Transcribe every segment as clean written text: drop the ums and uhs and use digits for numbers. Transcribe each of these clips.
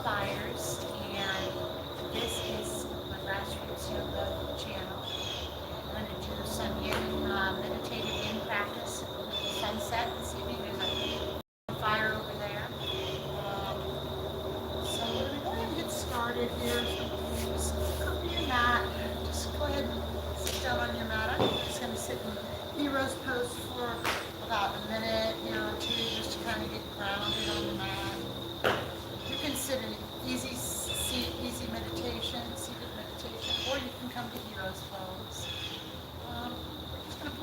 Byers, and this is my grassroots yoga channel. I'm going to do some meditative yin practice with the sunset this evening. There's a fire over there. So we're going to go ahead and get started here. Just come to your mat. Just go ahead and sit down on your mat. I'm just going to sit in hero's pose for about a minute or two, just to kind of get grounded on the mat. You can sit in easy seat, easy meditation, seated meditation, or you can come to hero's pose. We're just going to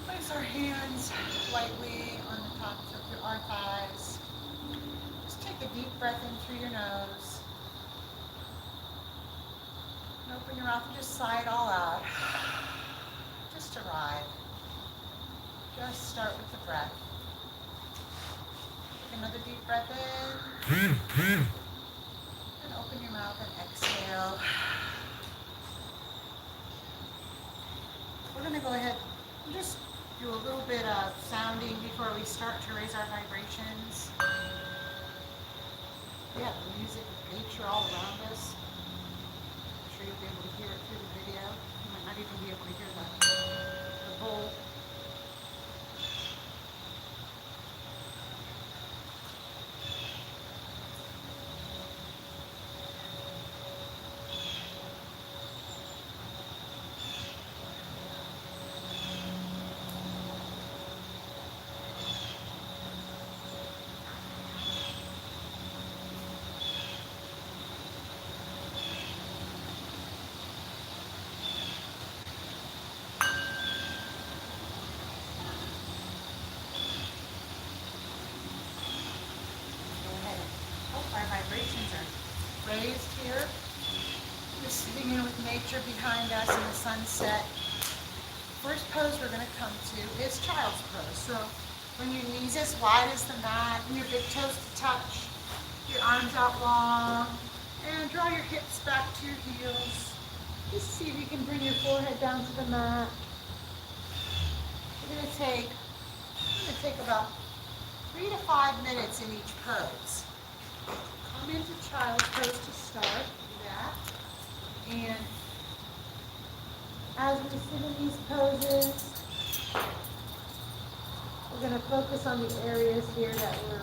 place our hands lightly on the tops of our thighs. Just take a deep breath in through your nose. And open your mouth and just sigh it all out. Just arrive. Just start with the breath. Take another deep breath in. And open your mouth and exhale. We're going to go ahead and just do a little bit of sounding before we start to raise our vibrations. We have music and nature all around us. I'm sure you'll be able to hear it through the video. You might not even be able to hear the bowl. Our vibrations are raised here. We're sitting in with nature behind us in the sunset. First pose we're going to come to is child's pose. So bring your knees as wide as the mat and your big toes to touch. Your arms out long and draw your hips back to your heels. Just see if you can bring your forehead down to the mat. We're going to take about 3 to 5 minutes in each pose. Come into child's pose to start. Do that. And as we sit in these poses, we're going to focus on the areas here that we're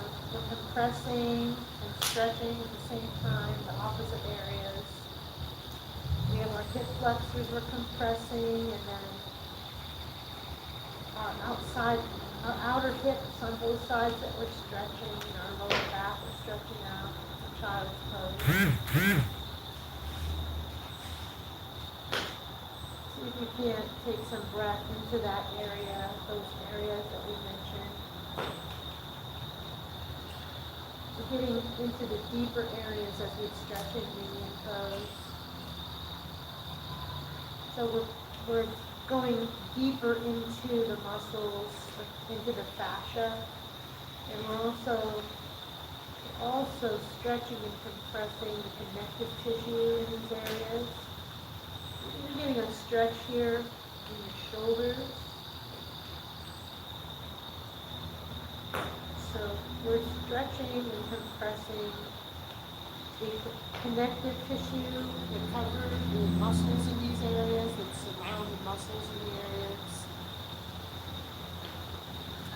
compressing and stretching at the same time, the opposite areas. We have our hip flexors we're compressing, and then our outer hips on both sides that we're stretching, and our lower back we're stretching out. Child's pose. See if you can take some breath into that area, those areas that we mentioned. We're getting into the deeper areas as we stretch in medium pose. So we're going deeper into the muscles, into the fascia, and we're also stretching and compressing the connective tissue in these areas. You're getting a stretch here in your shoulders. So we're stretching and compressing the connective tissue that covers the muscles in these areas, that surround the muscles in the areas.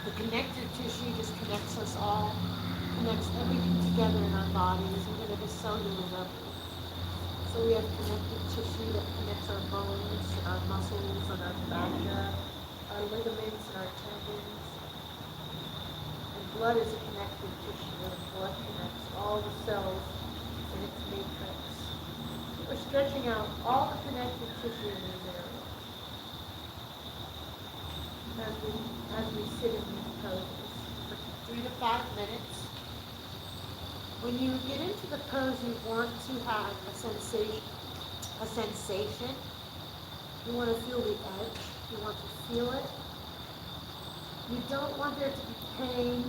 The connective tissue just connects us all. Connects everything together in our bodies, even at a cellular level. So we have connective tissue that connects our bones, our muscles, and our fascia, our ligaments, and our tendons. And blood is a connective tissue, and blood connects all the cells in its matrix. So we're stretching out all the connective tissue in these areas as we sit in these poses for 3 to 5 minutes. When you get into the pose, you want to have a sensation. You want to feel the edge. You want to feel it. You don't want there to be pain,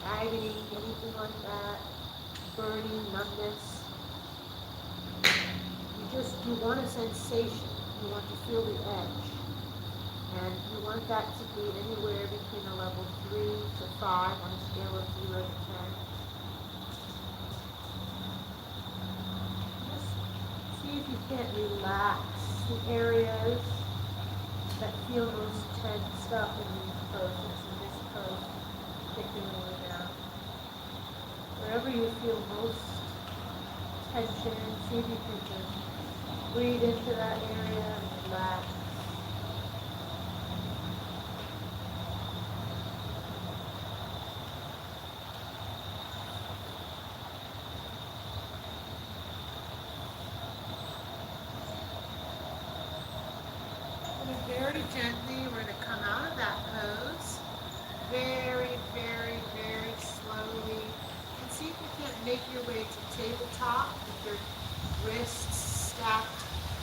agony, anything like that, burning, numbness. You want a sensation. You want to feel the edge. And you want that to be anywhere between a level 3 to 5 on a scale of 0 to 10. if you can't relax the areas that feel most tensed up in these poses, in this pose particularly now. Wherever you feel most tension, see if you can just breathe into that area and relax. Very gently, we're going to come out of that pose. Very, very, very slowly. And see if you can't make your way to tabletop with your wrists stacked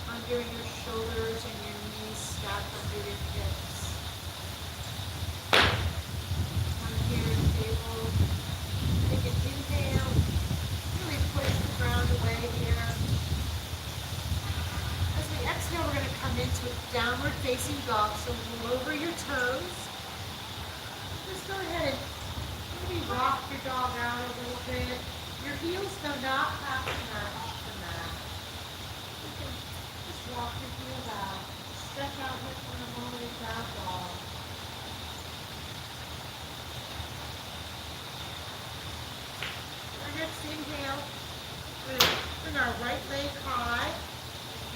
under your shoulders and your knees stacked under your hips. Come here at the table. Take an inhale. Really push the ground away here. As we exhale, we're going to come into downward facing dog. So roll over your toes. Just go ahead and maybe rock your dog out a little bit. Your heels do not have to match the mat. You can just walk your heels out. Stretch out here for a moment in down dog. Our next inhale, we're going to bring our right leg high.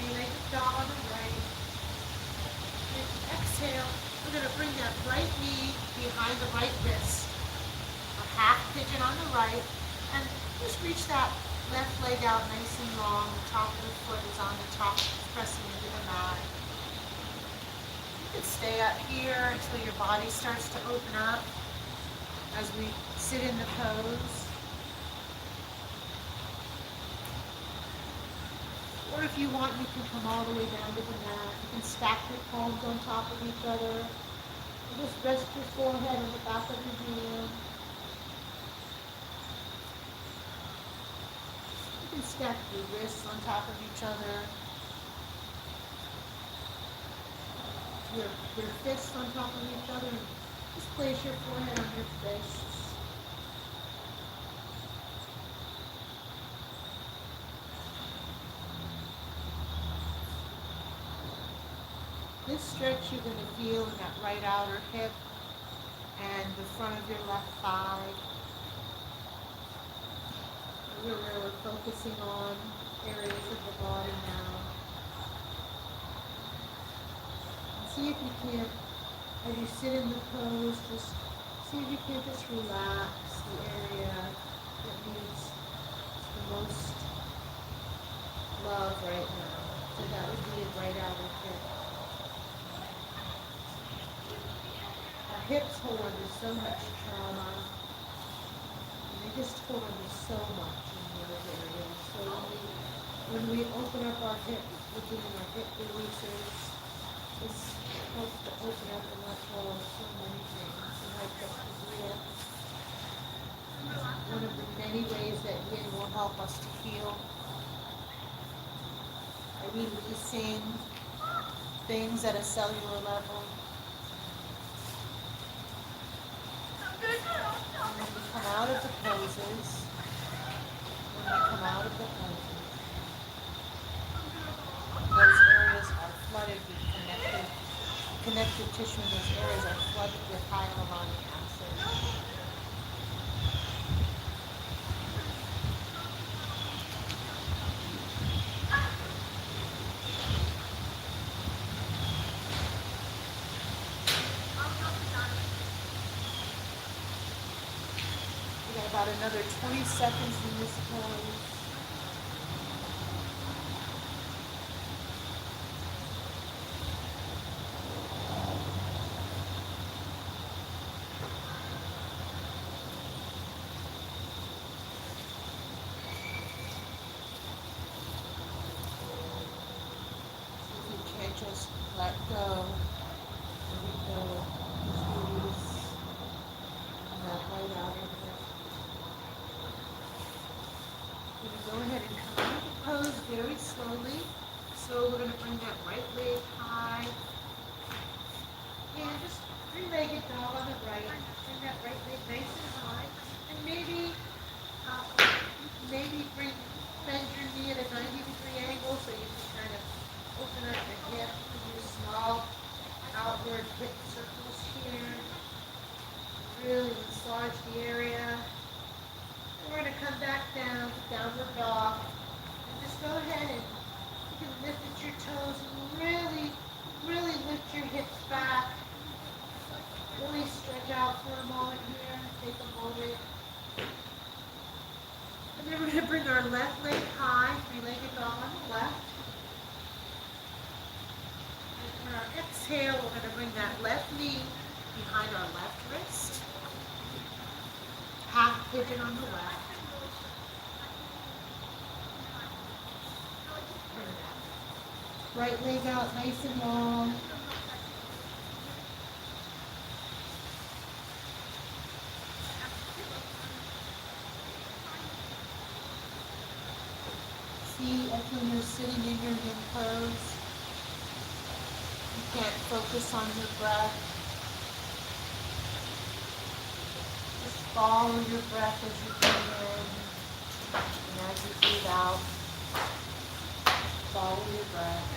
Three-legged dog on the right. And exhale, we're going to bring that right knee behind the right wrist. A half pigeon on the right. And just reach that left leg out nice and long. The top of the foot is on the top, pressing into the mat. You can stay up here until your body starts to open up as we sit in the pose. Or if you want, you can come all the way down to the mat. You can stack your palms on top of each other. And just rest your forehead on the back of your hand. You can stack your wrists on top of each other. Your fists on top of each other. Just place your forehead on your fists. This stretch you're going to feel in that right outer hip and the front of your left thigh. We're focusing on areas of the body now. And see if you can, as you sit in the pose, just see if you can just relax the area that needs the most love right now. So that would be a right outer hip. Hips hold under so much trauma, and they just hold under so much in those areas. So when we open up our hips, we're doing our hip releases. This helps to open up and let go of so many things. And like that's one of the many ways that yin will help us to heal. By releasing things at a cellular level. When we come out of the poses, those areas are flooded with connective tissue, and those areas are flooded with hyaluronic acid. About another 20 seconds in this pose. If you can't just let go, let go, just release that right out of it. Go ahead and come out of the pose very slowly. So we're going to bring that right leg high. And just three-legged dog on the right. Bring that right leg nice and high. And maybe bring Bend your knee at a 90-degree angle so you can kind of open up your hip and do small outward hip circles here. Really massage the area. And we're going to come back down to downward dog. And just go ahead and you can lift at your toes and really lift your hips back. Really stretch out for a moment here. Take a moment. And then we're going to bring our left leg high, three-legged dog on the left. And for our exhale, we're going to bring that left knee behind our left wrist. Half pigeon on the left. Bring that right leg out nice and long. See, as when you're sitting in your yin pose, you can't focus on your breath. Just follow your breath as you breathe in and as you breathe out. Follow your breath.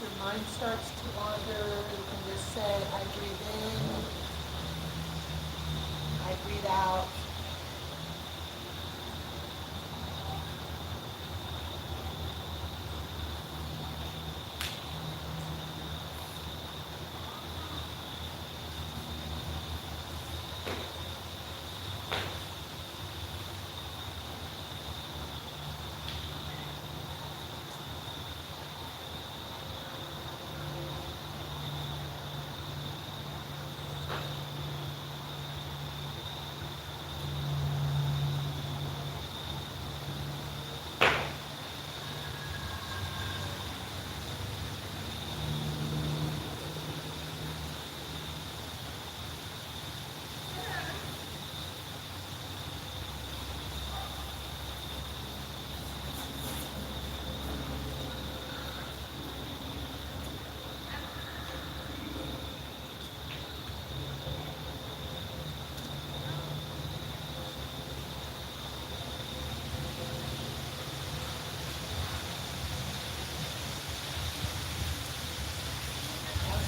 Your mind starts to wander, you can just say, I breathe in, I breathe out.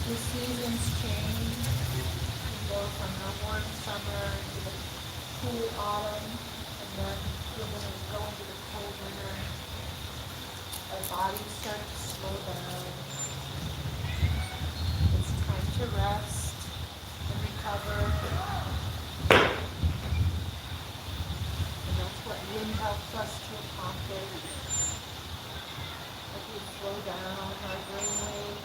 The seasons change. You go from the warm summer to the cool autumn, and then we're going to go into the cold winter. Our bodies start to slow down. It's time to rest and recover. And that's what Yin helps us to accomplish. As we slow down our brainwaves.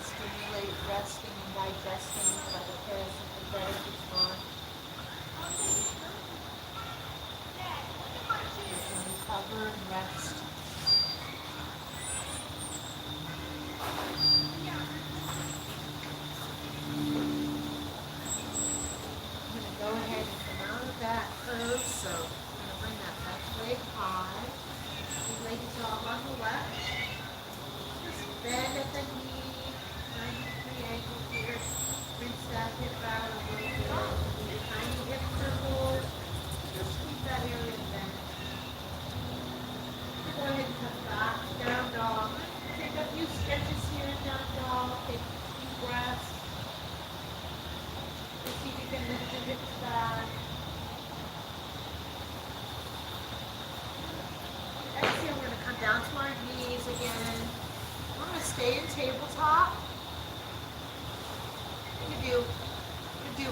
Stimulate resting and digesting by the parasympathetic response. You can recover and rest. I'm going to go ahead and come out of that pose. So I'm going to bring that left leg high. Leg dog on the left. Just bend at the knee. 90-degree angle here. Rinse that hip out a little bit. Do tiny hip circles. Just keep that area bent. Go ahead and come back. Down dog. Take a few stretches here. Down dog. Take a few breaths. Just see if you can lift your hips back. Exhale, we're going to come down to our knees again. We're going to stay in tabletop. You do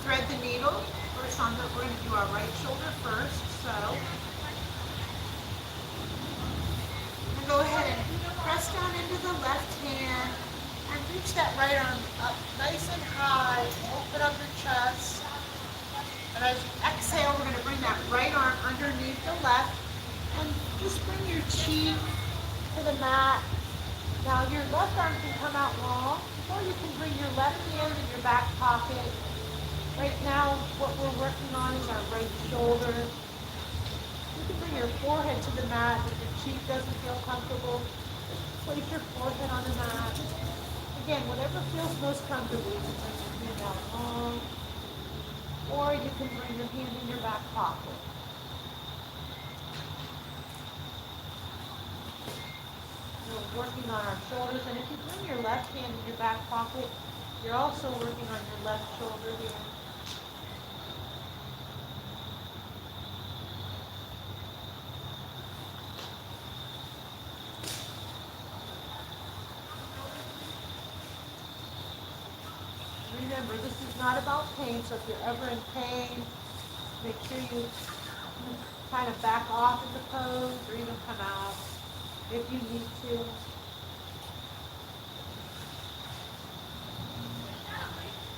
thread the needle. First on we're going to do our right shoulder first. So we're going to go ahead and press down into the left hand and reach that right arm up nice and high. Open up your chest. And as you exhale, we're going to bring that right arm underneath the left and just bring your cheek to the mat. Now your left arm can come out long, or you can bring your left hand in your back pocket. Right now, what we're working on is our right shoulder. You can bring your forehead to the mat if your cheek doesn't feel comfortable. Place your forehead on the mat. Again, whatever feels most comfortable. You can bring your hand out long, or you can bring your hand in your back pocket. We're working on our shoulders, and if you bring your left hand in your back pocket, you're also working on your left shoulder here. Remember, this is not about pain, so if you're ever in pain, make sure you kind of back off in the pose or even come out if you need to.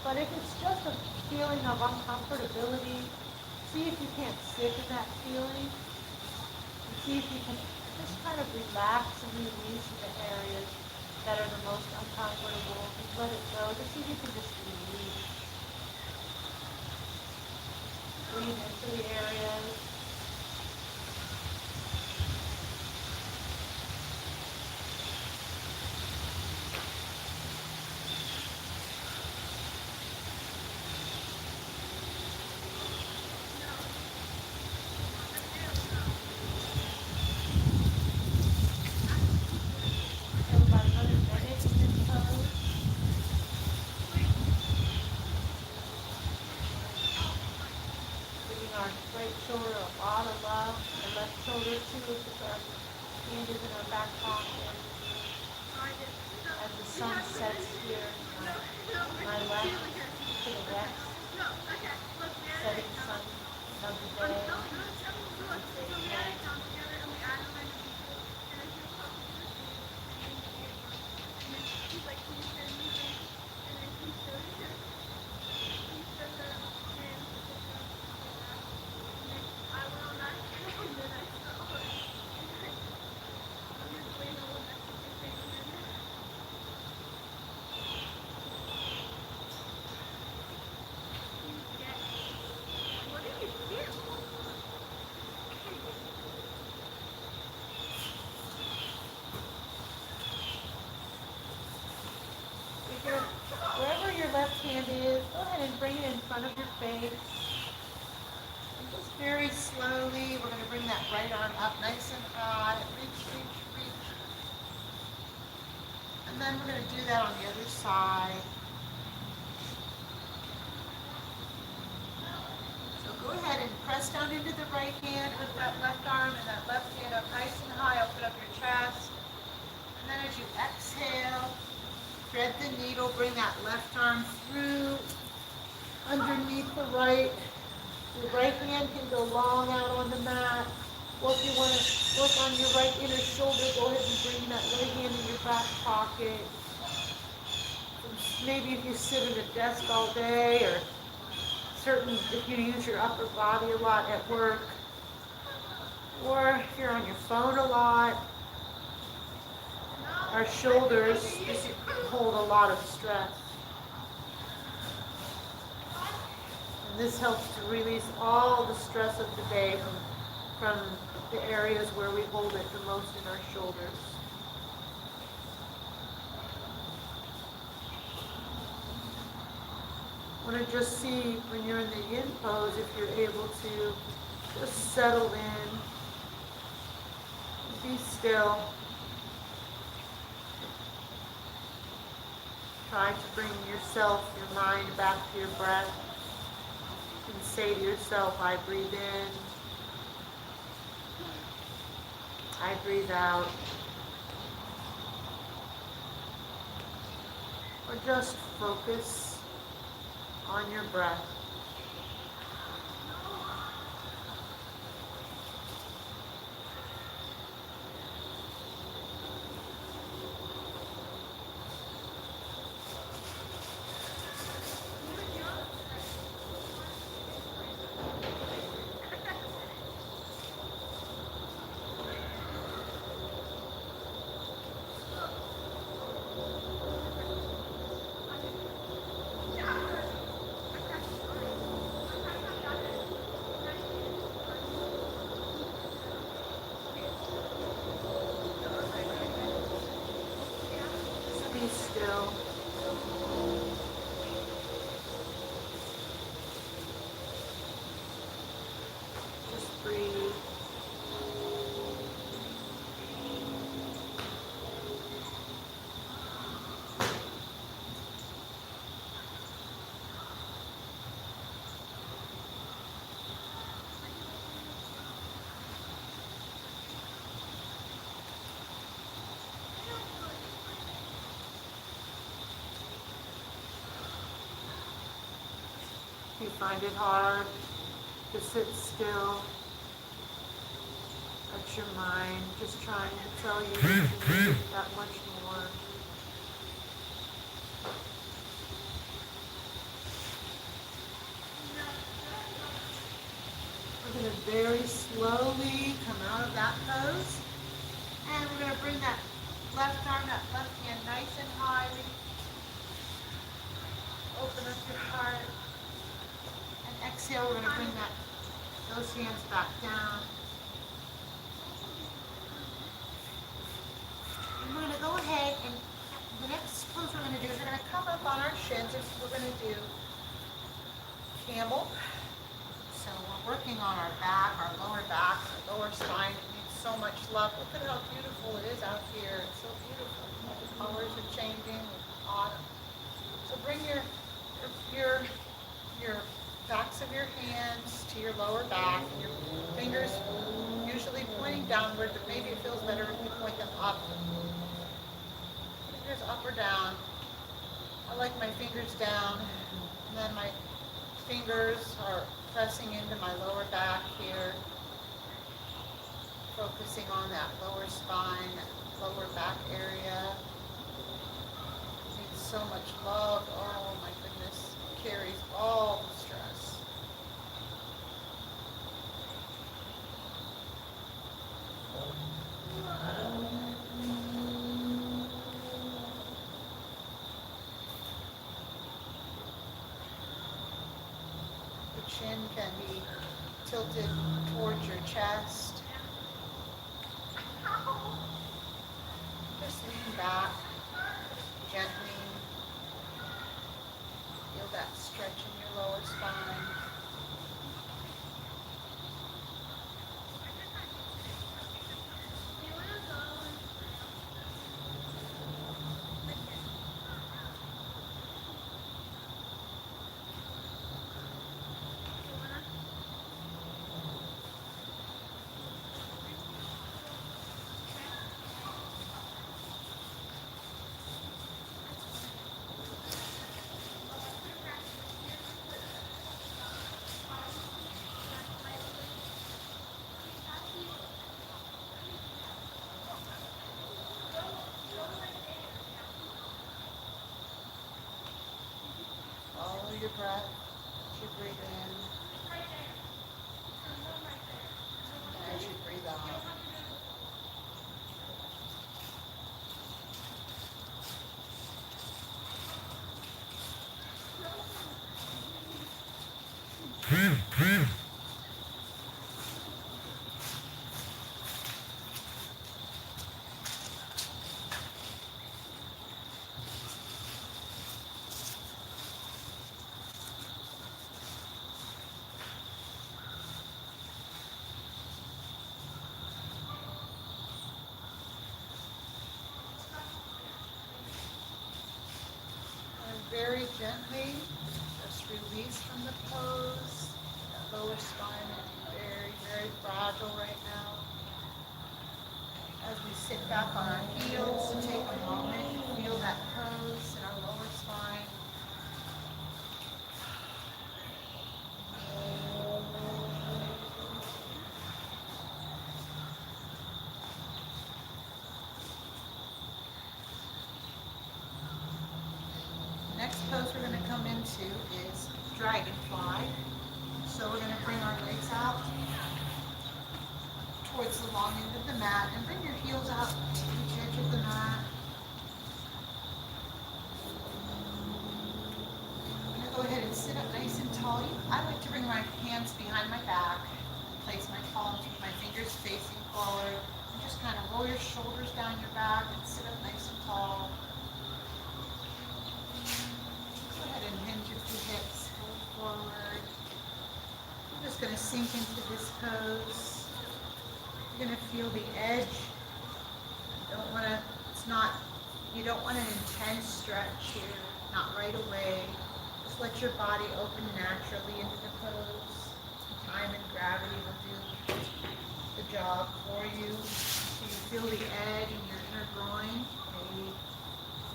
But if it's just a feeling of uncomfortability, see if you can't sit in that feeling. And see if you can just kind of relax and release in the areas that are the most uncomfortable. Just let it go. Just see if you can just release. Breathe into the areas. Right shoulder, a lot of love. The left shoulder too, with our hand is in our back pocket. As the sun sets here, my left to the west, setting sun of the day. Wherever your left hand is, go ahead and bring it in front of your face. And just very slowly, we're going to bring that right arm up nice and high. Reach, reach, reach. And then we're going to do that on the other side. So go ahead and press down into the right hand with that left arm and that left hand up nice and high. Open up your chest. And then as you exhale, thread the needle, bring that left arm through underneath the right. Your right hand can go long out on the mat. Or if you want to work on your right inner shoulder, go ahead and bring that right hand in your back pocket. Maybe if you sit at a desk all day, or if you use your upper body a lot at work, or if you're on your phone a lot, our shoulders just hold a lot of stress. And this helps to release all the stress of the day from the areas where we hold it the most in our shoulders. I want to just see when you're in the yin pose if you're able to just settle in, be still. Try to bring yourself, your mind back to your breath. You can say to yourself, I breathe in, I breathe out. Or just focus on your breath. still. Just breathe. If you find it hard to sit still, that's your mind just trying to tell you that you need that much more. We're going to very slowly come out of that pose. And we're going to bring that left arm, that left hand nice and high. Open up your heart. And exhale, we're going to bring those hands back down. And we're going to go ahead and the next pose we're going to do is we're going to come up on our shins and we're going to do camel. So we're working on our back, our lower spine. It needs so much love. Look at how beautiful it is out here. It's so beautiful. The colors are changing. It's autumn. So bring your backs of your hands to your lower back. Your fingers usually pointing downward, but maybe it feels better if you point them up. Fingers up or down. I like my fingers down, and then my fingers are pressing into my lower back here, focusing on that lower spine, that lower back area. It needs so much love. Oh my goodness, it carries all the stress. The chin can be tilted towards your chest. Just lean back gently. Feel that stretch in your lower spine. Follow your breath as you breathe in and as you breathe out. Very gently, just release from the pose. That lower spine is very, very fragile right now. As we sit back on our heels, take a moment and feel that pose in our lower spine. Next pose we're going to come into is dragonfly. So we're going to bring our legs out towards the long end of the mat and bring your heels out to each edge of the mat. I'm going to go ahead and sit up nice and tall. I like to bring my hands behind my back, place my palms with my fingers facing forward, and just kind of roll your shoulders down your back and sit up nice and tall. just going to sink into this pose. You're going to feel the edge. You don't want to, you don't want an intense stretch here, not right away. Just let your body open naturally into the pose. Time and gravity will do the job for you. So you feel the edge in your inner groin,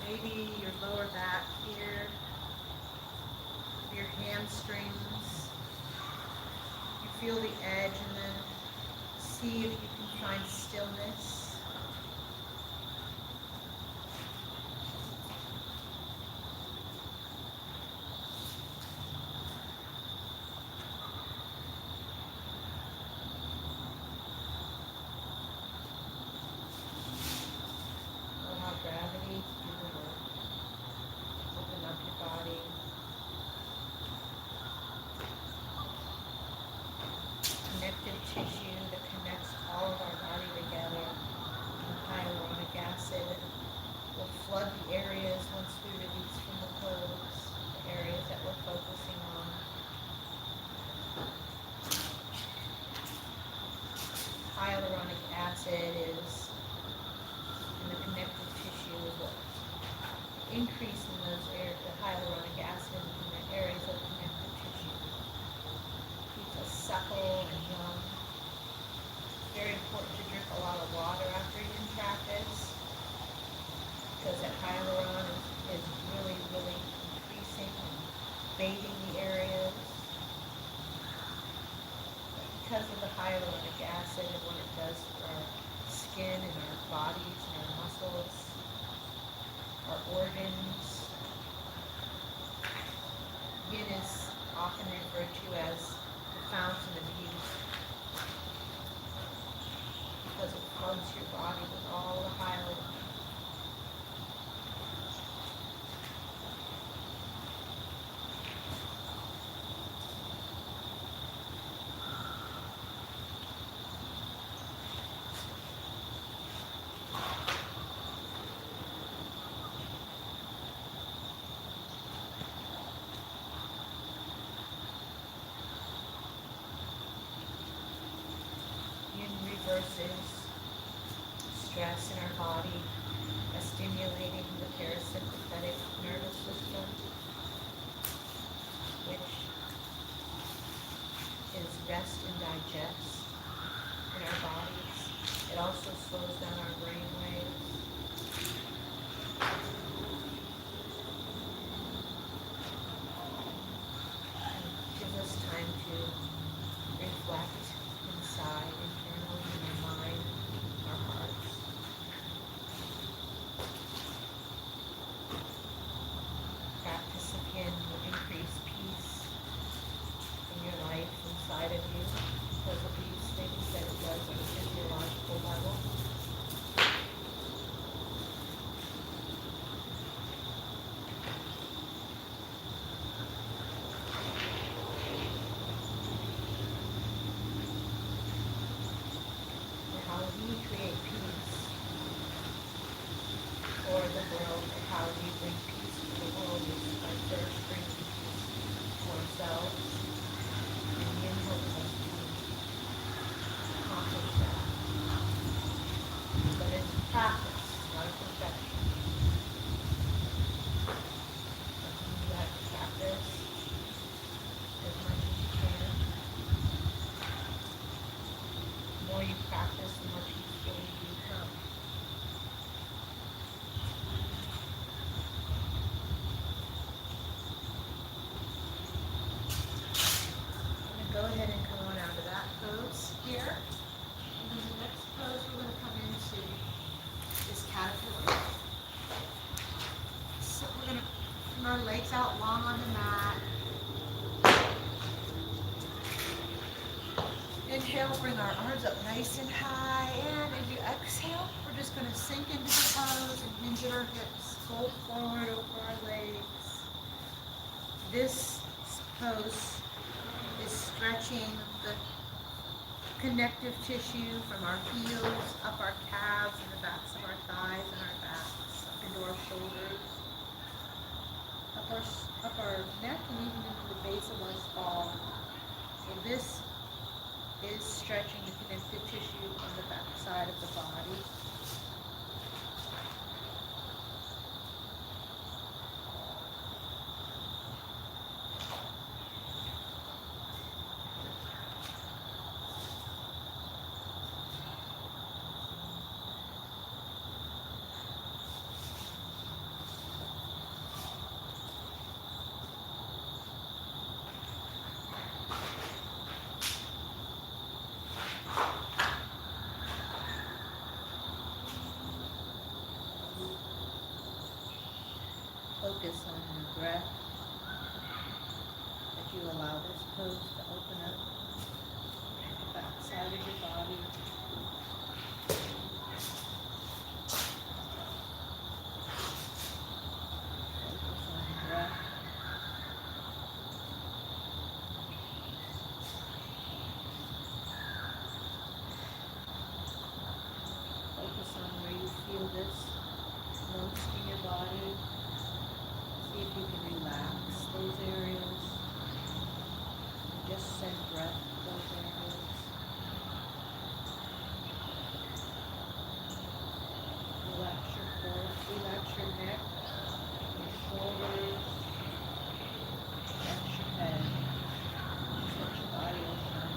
maybe your lower back here, your hamstrings. You feel the edge and then see if you can find stillness. Gravity, do the work. Open up your body. Connective tissue that connects all of our body together. And hyaluronic acid will flood the areas once we release from the pose, the areas that we're focusing on. Hyaluronic acid is in the connective tissue is what increase in those areas, the hyaluronic acid in the areas of connective tissue. Keeps us supple and young. It's very important to drink a lot of water after yin practice because that hyaluron is really, really increasing and bathing the areas. But because of the hyaluronic acid and what it does for our skin and our bodies and our muscles, our organs. Yin is often referred to as the fountain of youth because it floods your body with all the hyaluron. Reverses stress in our body by stimulating the parasympathetic nervous system, which is rest and digest in our bodies. It also slows down our brain waves. And gives us time to reflect inside internally in our mind, our hearts. Practice of yin will increase peace in your life inside of you because of these things that it does on a physiological level. We create peace for the world, and how we bring peace to the world is by first bringing peace to ourselves, and yin helps us to accomplish that. But it's practice, not a perfection. But you have to practice as much as you can. The more you practice, the more peaceful you become. I'm going to go ahead and come on out of that pose here. And then the next pose we're going to come into is caterpillar. So we're going to bring our legs out long on the mat. Inhale, bring our arms up nice and high, and as you exhale, we're just going to sink into the pose and hinge at our hips, fold forward over our legs. This pose is stretching the connective tissue from our heels, up our calves, and the backs of our thighs and our backs, up into our shoulders, up our neck, and even into the base of our skull. So this is stretching the connective tissue on the back side of the body. Focus on your breath as you allow this pose to open up the back side of your body. Focus on your breath. Focus on where you feel this most in your body. See if you can relax those areas. And just send breath to those areas. Relax your forehead, relax your neck, your shoulders, relax your head. Just let your body open up.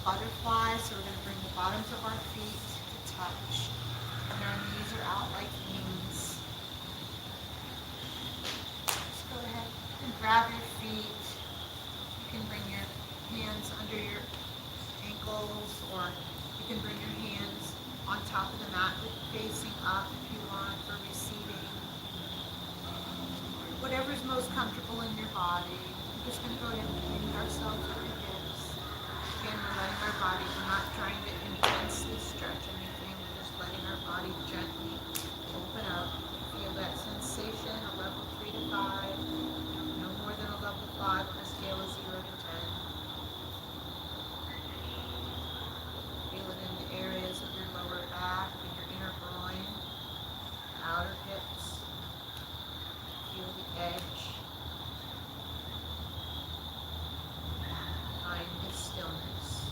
Butterfly, so we're going to bring the bottoms of our feet to touch, and our knees are out like wings. Just go ahead and grab your feet. You can bring your hands under your ankles, or you can bring your hands on top of the mat facing up if you want, for receiving. Whatever's most comfortable in your body. We're just going to go ahead and bring ourselves over. Again, we're letting our body, we're not trying to intensely stretch anything, we're just letting our body gently open up. Feel that sensation, a level 3 to 5, no more than a level 5 on a scale of 0 to 10. Feel it in the areas of your lower back and your inner groin, outer hips. Feel the edge. Find the stillness.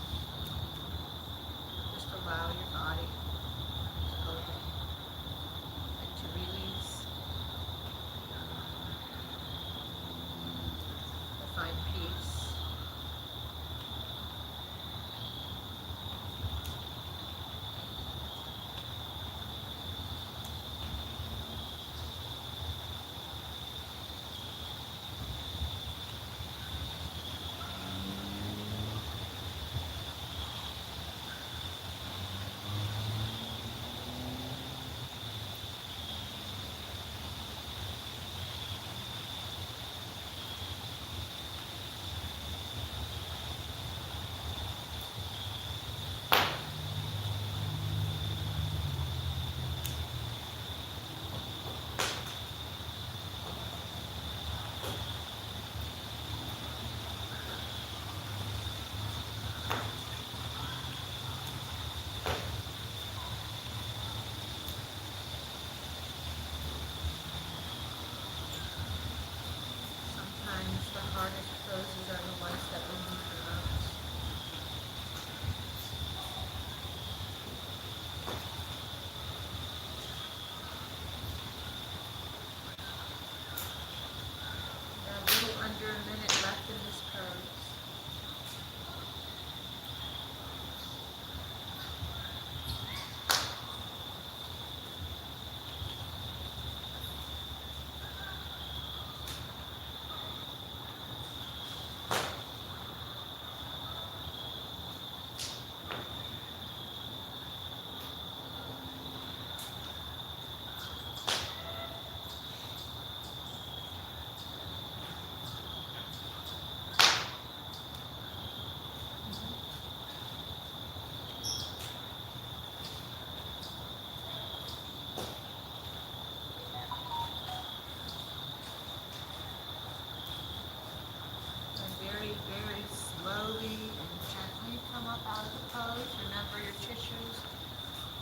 out of the pose. Remember your tissues,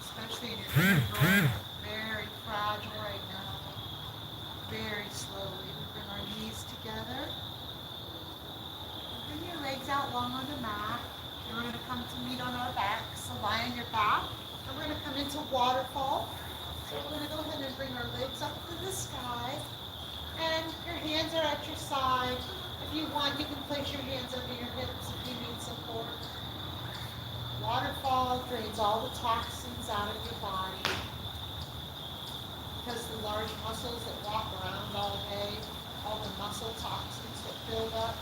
especially in your vertebra, are very fragile right now. Very slowly, we bring our knees together. Bring your legs out long on the mat. And we're going to come to meet on our backs. So lie on your back. And we're going to come into waterfall. So we're going to go ahead and bring our legs up to the sky. And your hands are at your side. If you want, you can place your hands under your hips if you need support. Waterfall drains all the toxins out of your body. Because the large muscles that walk around all day, all the muscle toxins that build up,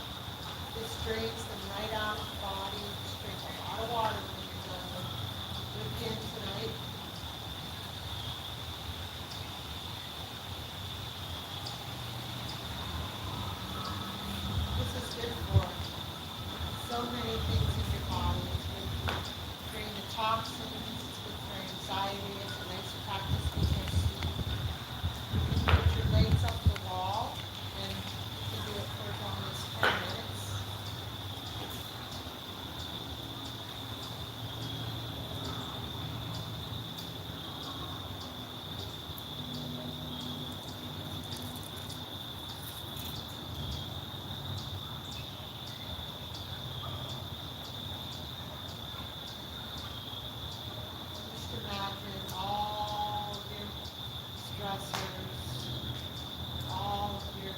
this drains them right out of the body. This drinks a lot of water when you're done. Good again tonight. This is good for so many things in your body. It's good for draining the toxins. It's good for anxiety. It's a nice practice because you're sleep. You can put your legs up the wall and you can do it for as long as 10 minutes. Just imagine all of your stressors, all of your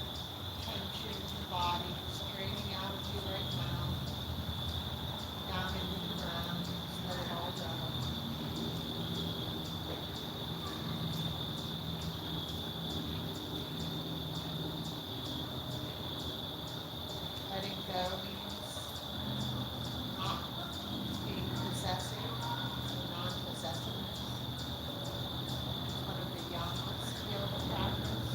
tension in your body just draining out of you right now, down into the ground. Just let it all go. Letting go means not being possessive, non-possessiveness. It's one of the youngest yoga practice.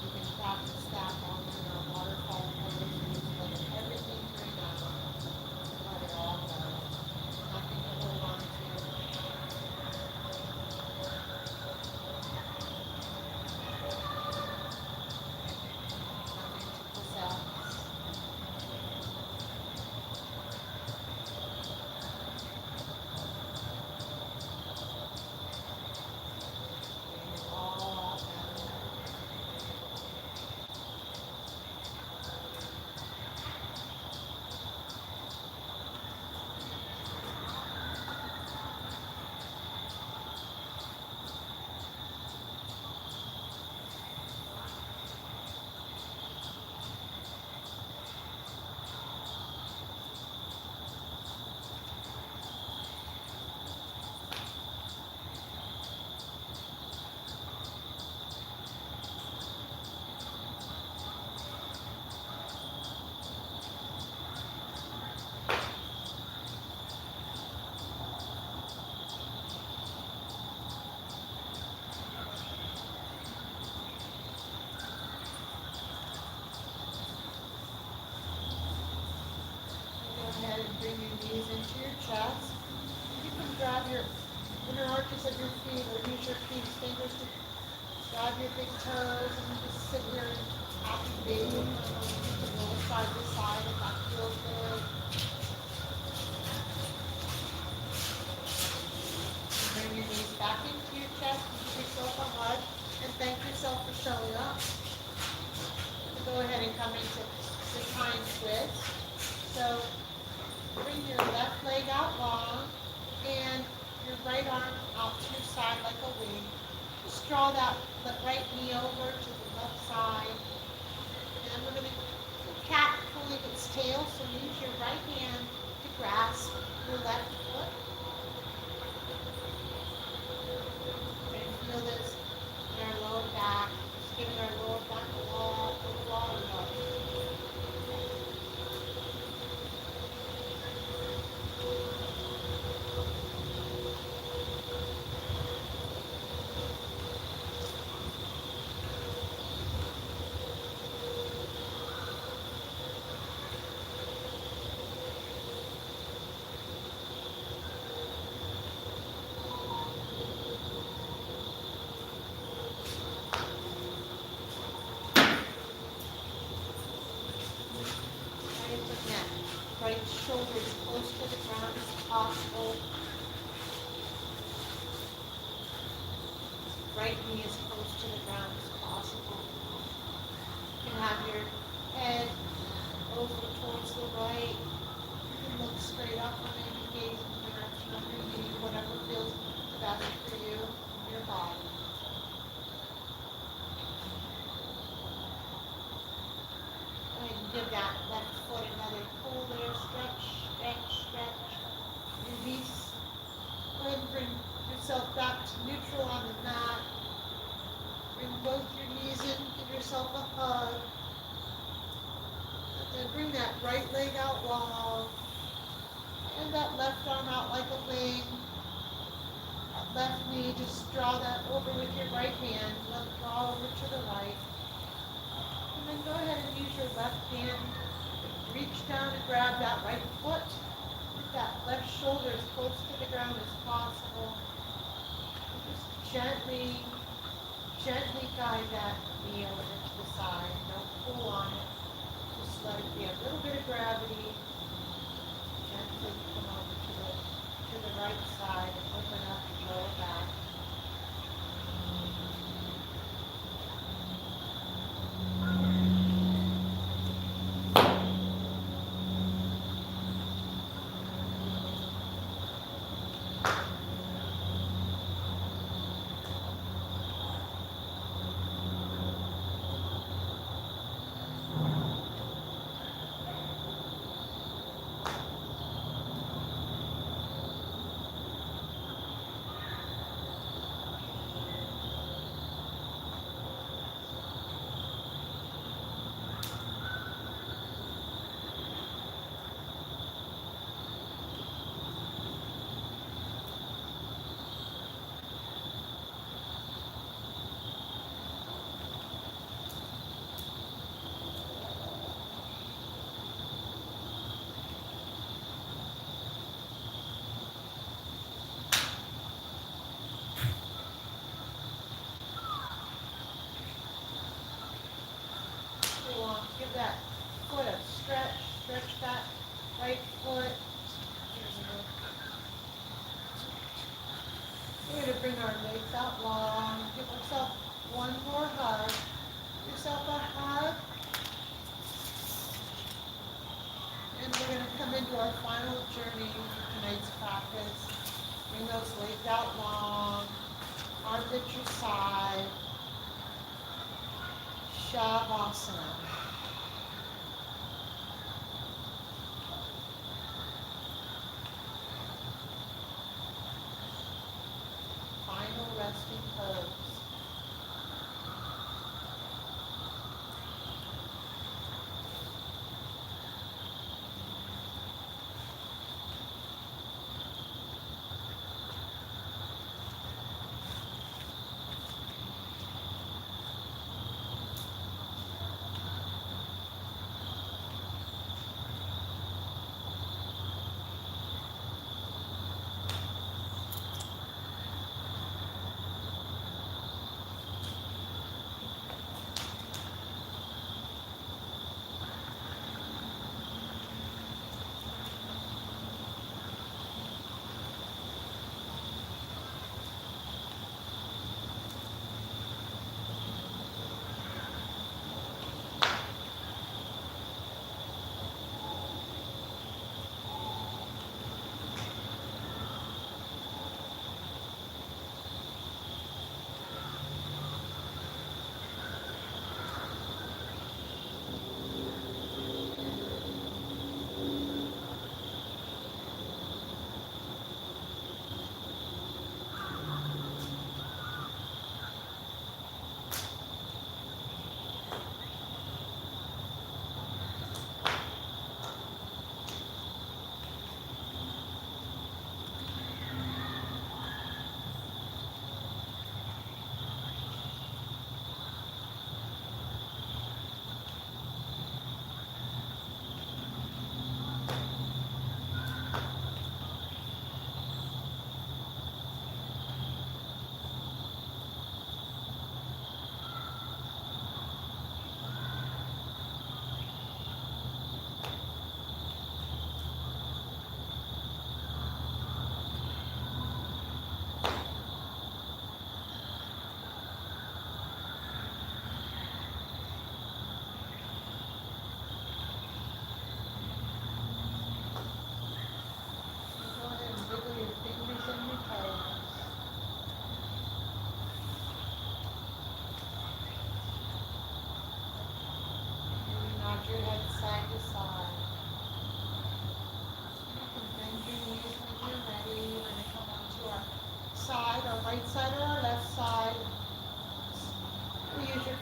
You can practice that while you're in a waterfall pose. You just let everything drain out. Let it all go. Nothing to hold on to. Nothing to possess. Bring it all down. Go ahead and bring your knees into your chest. You can grab your inner arches of your feet or use your fingers to grab your big toes and just sit here and happy baby. You can roll side to side if that feels good. Bring your knees back into your chest and give yourself a hug and thank yourself for showing up. Go ahead and come into the pine twist. So bring your left leg out long and your right arm out to your side like a wing. Just draw that right knee over to the left side. And we're going to, the cat will leave its tail, so use your right hand to grasp your left foot. And feel this in our lower back, just giving our lower back a lot of love. shoulder as close to the ground as possible. Right knee as close to the ground as possible. You can have your head over towards the right. You can look straight up or maybe gaze in the direction of your knee, whatever feels best for you and your body. Go ahead and give that left foot another pull there. Stretch, stretch, stretch. Release. Go ahead and bring yourself back to neutral on the mat. Bring both your knees in. Give yourself a hug. And then bring that right leg out long. And that left arm out like a wing. That left knee, just draw that over with your right hand. Let it draw over to the right. And then go ahead and use your left hand. Reach down and grab that right foot. With that left shoulder as close to the ground as possible. And just gently guide that knee over to the side. Don't pull on it. Just let it be a little bit of gravity. Gently come over to the right side and open up your lower back. Give that foot a stretch. Stretch that right foot. We're going to bring our legs out long. Give yourself one more hug. Give yourself a hug. And we're going to come into our final journey for tonight's practice. Bring those legs out long. Arms at your side. Shavasana. Final resting pose.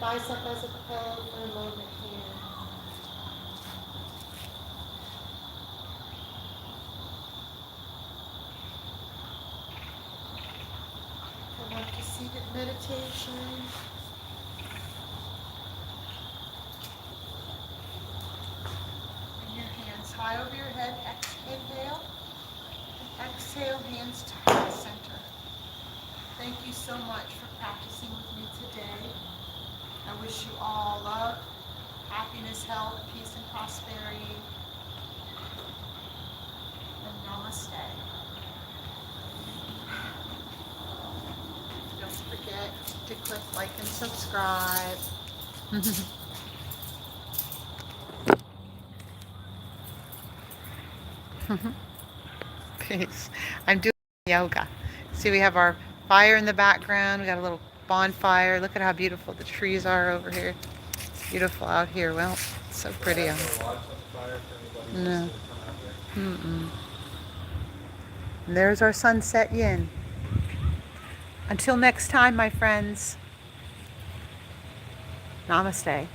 bicep as a pillow for a moment here. Come up to seated meditation. Bring your hands high over your head. Inhale. And exhale, hands to heart center. Thank you so much for practicing with me today. I wish you all love, happiness, health, peace, and prosperity. And namaste. Don't forget to click like and subscribe. Peace. I'm doing yoga. See, we have our fire in the background. We got a little bonfire. Look at how beautiful the trees are over here. It's beautiful out here. Well, it's so pretty out. No. Mm-mm. And there's our sunset yin. Until next time, my friends. Namaste.